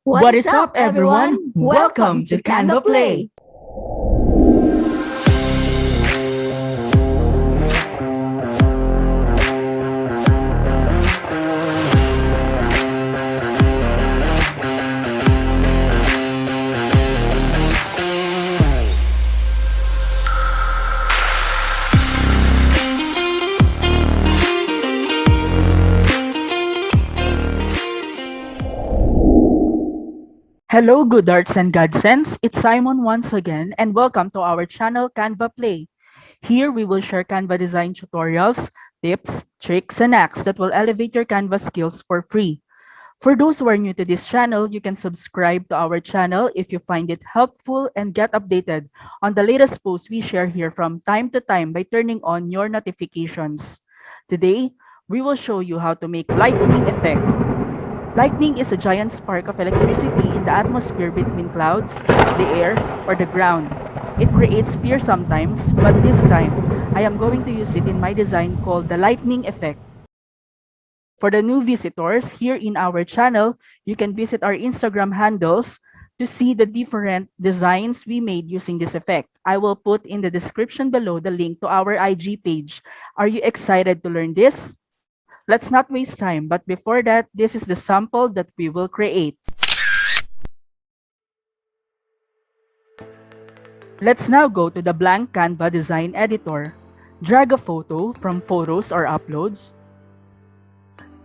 What is up, everyone? Welcome to Canvaplay. Hello, good arts and godsends. It's Simon once again, and welcome to our channel Canva Play. Here we will share Canva design tutorials, tips, tricks, and hacks that will elevate your Canva skills for free. For those who are new to this channel, you can subscribe to our channel if you find it helpful and get updated on the latest posts we share here from time to time by turning on your notifications. Today, we will show you how to make lightning effect. Lightning is a giant spark of electricity in the atmosphere between clouds, the air, or the ground. It creates fear sometimes, but this time, I am going to use it in my design called the lightning effect. For the new visitors here in our channel, you can visit our Instagram handles to see the different designs we made using this effect. I will put in the description below the link to our IG page. Are you excited to learn this? Let's not waste time, but before that, this is the sample that we will create. Let's now go to the blank Canva design editor. Drag a photo from photos or uploads.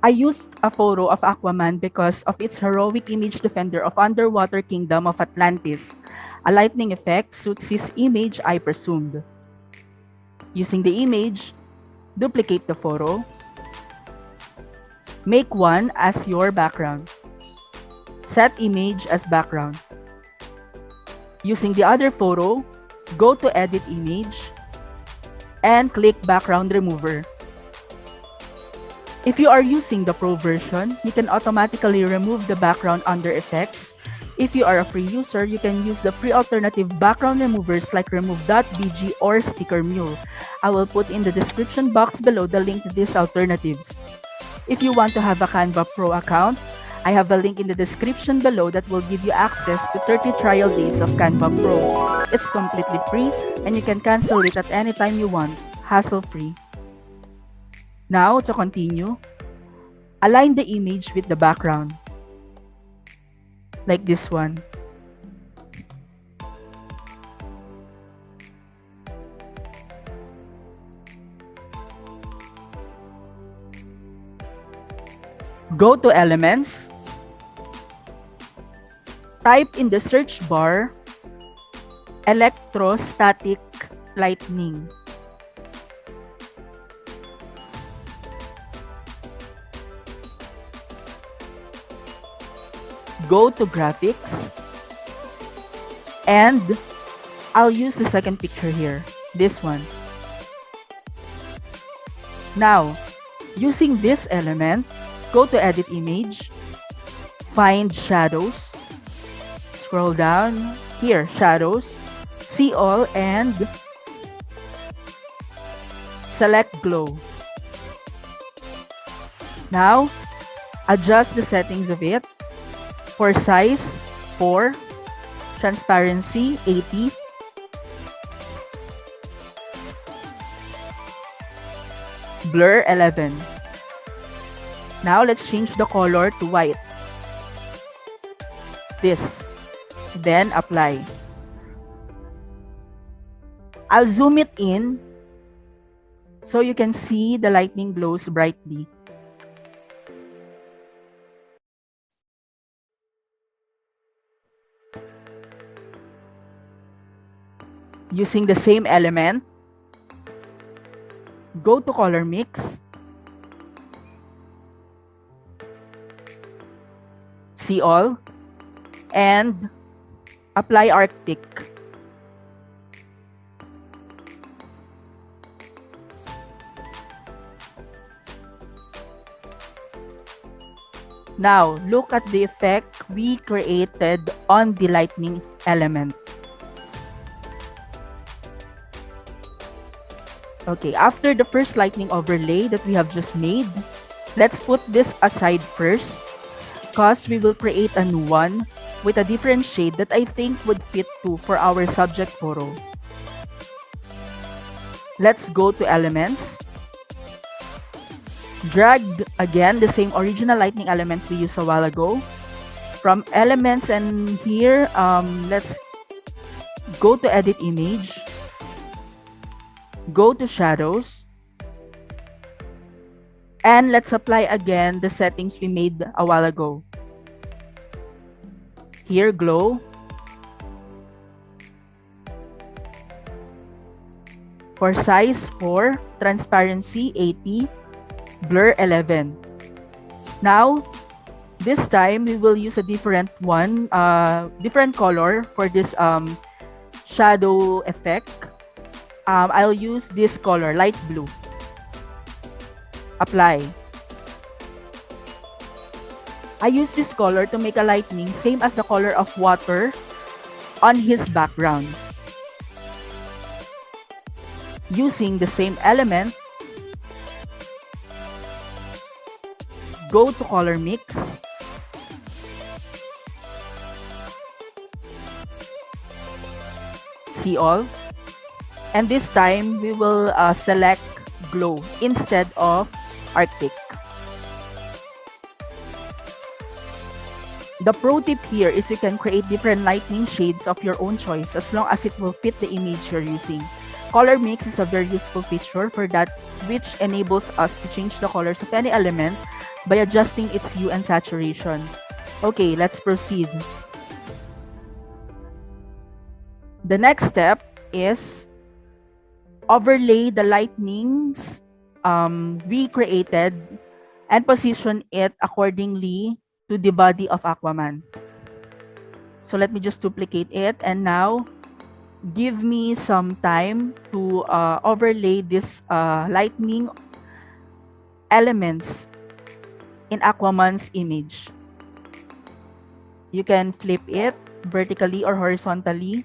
I used a photo of Aquaman because of its heroic image defender of underwater kingdom of Atlantis. A lightning effect suits his image, I presumed. Using the image, duplicate the photo. Make one as your background. Set image as background. Using the other photo, go to Edit Image and click Background Remover. If you are using the Pro version, you can automatically remove the background under Effects. If you are a free user, you can use the free alternative background removers like Remove.bg or Sticker Mule. I will put in the description box below the link to these alternatives. If you want to have a Canva Pro account, I have a link in the description below that will give you access to 30 trial days of Canva Pro. It's completely free and you can cancel it at any time you want, hassle-free. Now, to continue, align the image with the background, like this one. Go to Elements, type in the search bar, electrostatic lightning. Go to Graphics, and I'll use the second picture here, this one. Now, using this element, go to Edit Image, find Shadows, scroll down, here, Shadows, see all, and select Glow. Now, adjust the settings of it. For size, 4, transparency, 80, blur, 11. Now let's change the color to white. This. Then apply. I'll zoom it in so you can see the lightning glows brightly. Using the same element, go to Color Mix, see all, and apply Arctic. Now, look at the effect we created on the lightning element. Okay, after the first lightning overlay that we have just made, let's put this aside first. because we will create a new one with a different shade that I think would fit too for our subject photo. Let's go to elements. Drag again the same original lightning element we used a while ago. From elements, and here, let's go to edit image. Go to shadows. And let's apply again the settings we made a while ago. Here, glow. For size 4, transparency 80, blur 11. Now, this time we will use a different one, different color for this shadow effect. I'll use this color, light blue. Apply. I use this color to make a lightning same as the color of water on his background. Using the same element, go to color mix. See all. And this time, we will select glow instead of Arctic. The pro tip here is you can create different lightning shades of your own choice as long as it will fit the image you're using. Color mix is a very useful feature for that, which enables us to change the colors of any element by adjusting its hue and saturation. Okay, let's proceed. The next step is overlay the lightnings we created and position it accordingly to the body of Aquaman. So let me just duplicate it, and now give me some time to overlay this lightning elements in Aquaman's image. You can flip it vertically or horizontally.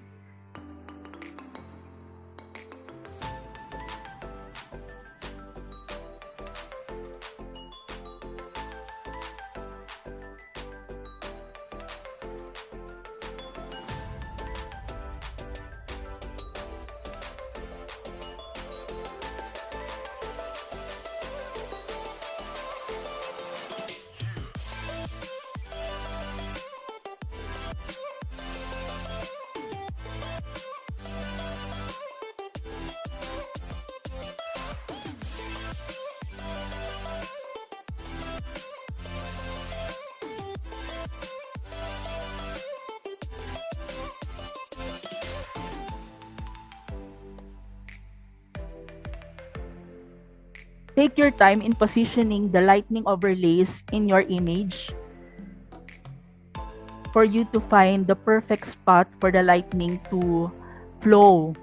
Take your time in positioning the lightning overlays in your image for you to find the perfect spot for the lightning to flow.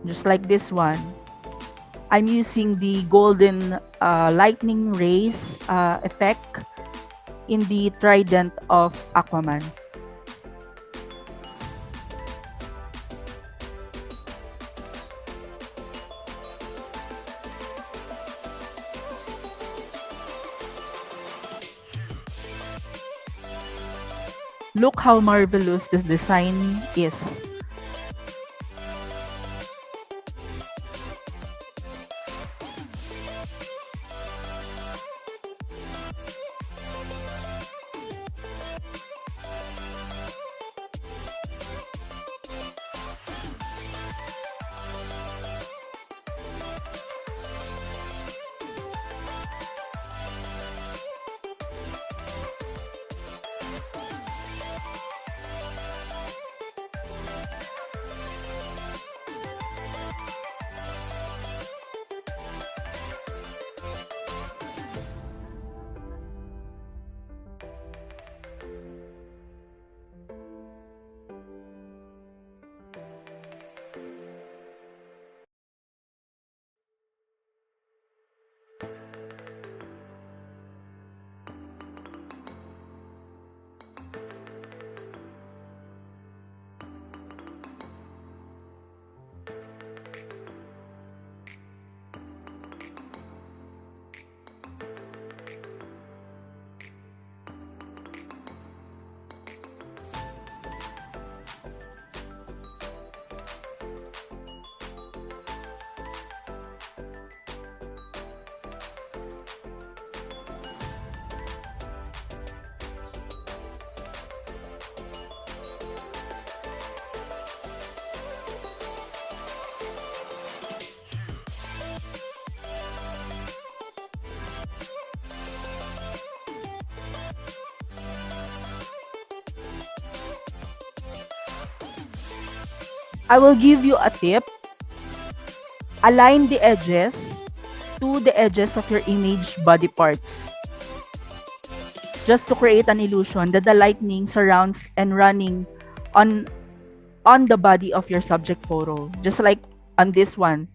Just like this one. I'm using the golden lightning rays effect in the trident of Aquaman. Look how marvelous this design is. I will give you a tip. Align the edges to the edges of your image body parts, just to create an illusion that the lightning surrounds and running on the body of your subject photo, just like on this one.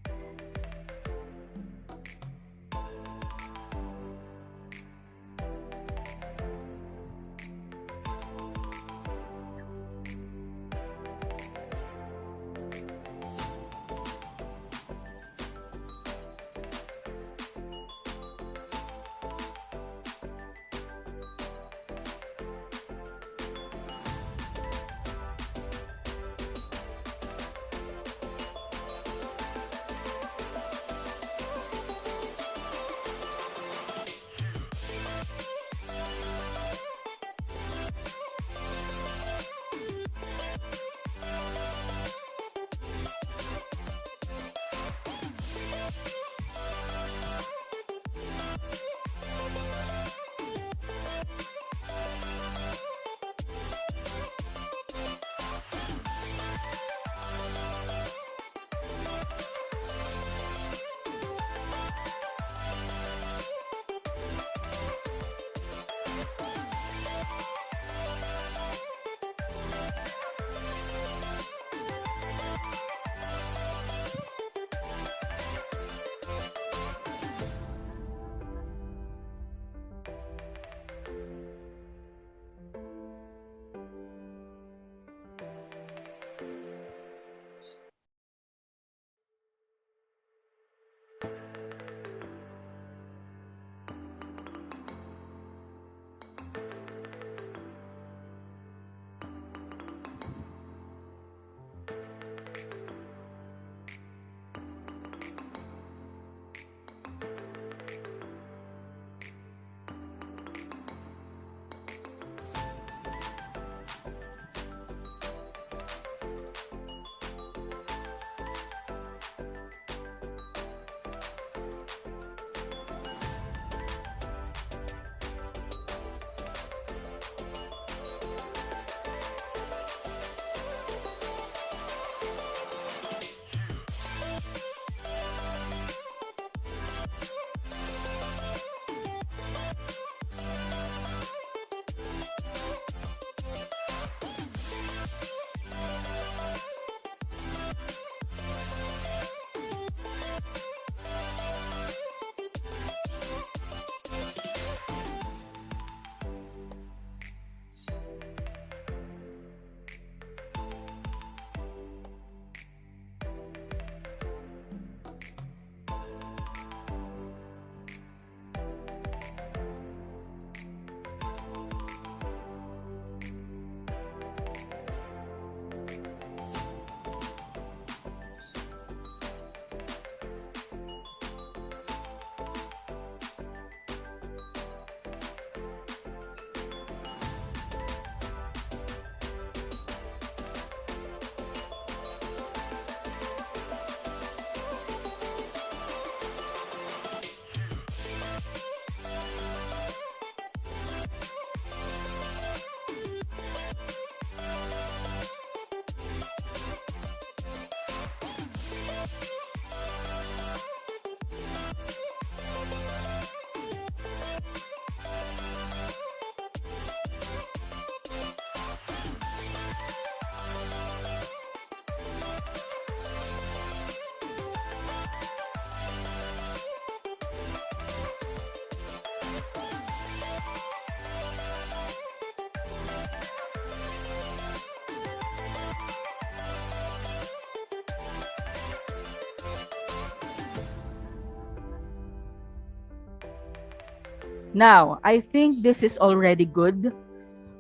Now, I think this is already good.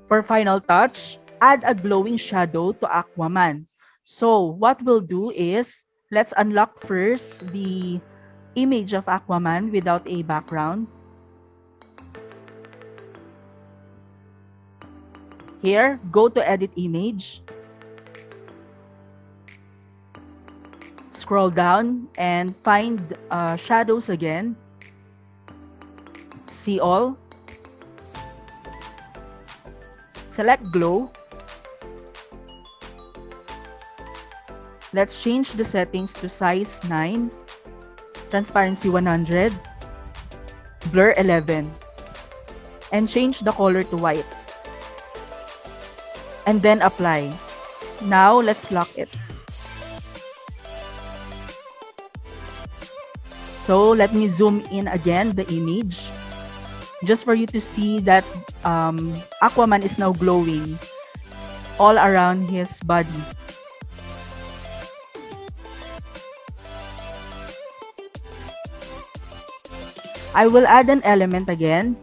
For final touch, add a glowing shadow to Aquaman. So what we'll do is, let's unlock first the image of Aquaman without a background. Here, go to edit image. Scroll down and find shadows again. See all. Select glow. Let's change the settings to size 9, transparency 100, blur 11, and change the color to white. And then apply. Now, let's lock it. So, let me zoom in again the image, just for you to see that Aquaman is now glowing all around his body. I will add an element again.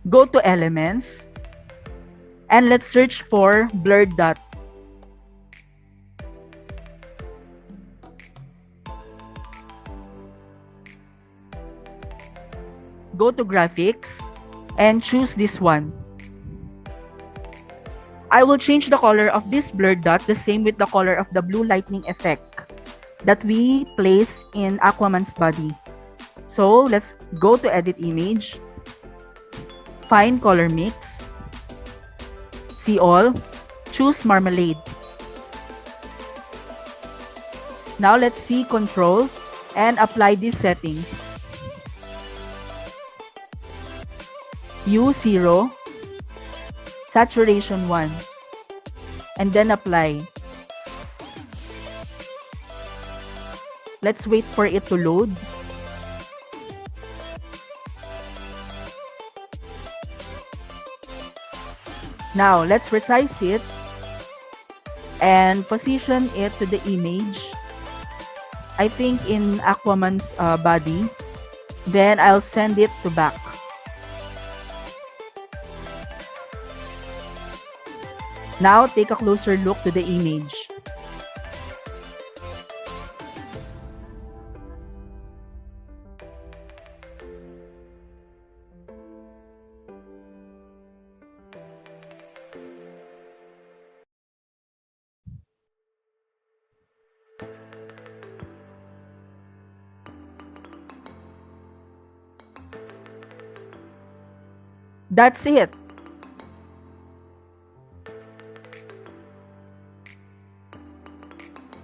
Go to Elements, and let's search for blurred dot. Go to Graphics and choose this one. I will change the color of this blurred dot the same with the color of the blue lightning effect that we placed in Aquaman's body. So let's go to Edit Image, find Color Mix, see all, choose Marmalade. Now let's see Controls and apply these settings. Hue 0, Saturation 1, and then apply. Let's wait for it to load. Now, let's resize it and position it to the image. I think in Aquaman's body. Then I'll send it to back. Now, take a closer look to the image. That's it.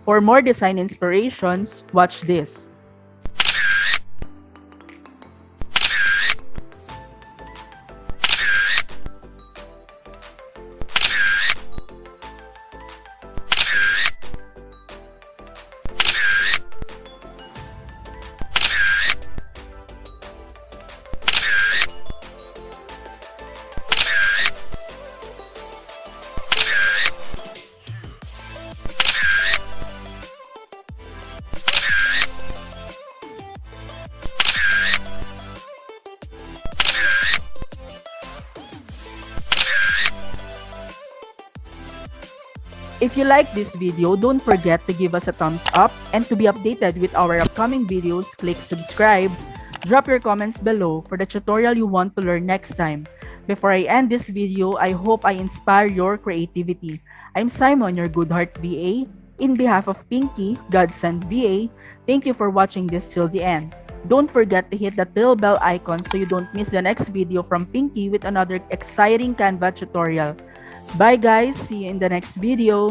For more design inspirations, watch this. If you like this video, don't forget to give us a thumbs up, and to be updated with our upcoming videos, click subscribe. Drop your comments below for the tutorial you want to learn next time. Before I end this video, I hope I inspire your creativity. I'm Simon, your Good Heart VA. In behalf of Pinky, Godsend VA, thank you for watching this till the end. Don't forget to hit the little bell icon so you don't miss the next video from Pinky with another exciting Canva tutorial. Bye guys, see you in the next video.